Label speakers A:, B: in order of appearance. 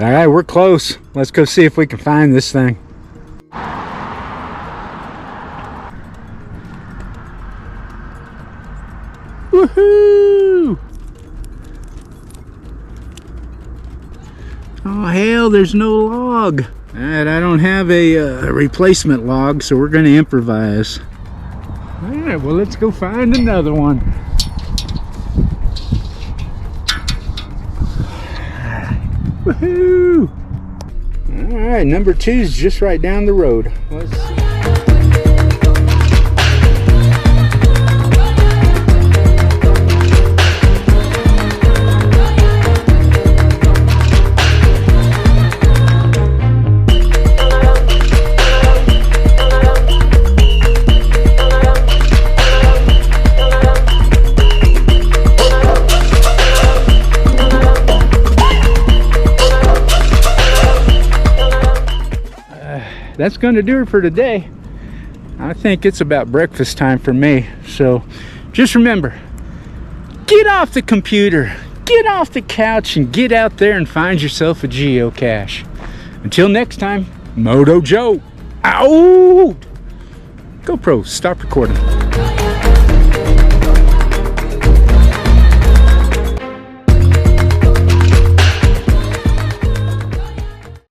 A: All right, we're close. Let's go see if we can find this thing. Woohoo! Oh hell, there's no log. Alright, I don't have a replacement log, so we're gonna improvise. Alright, well let's go find another one. Woohoo! Alright, number 2 is just right down the road. Let's see. That's going to do it for today. I think it's about breakfast time for me. So just remember, get off the computer, get off the couch, and get out there and find yourself a geocache. Until next time, Moto Joe out. GoPro, stop recording.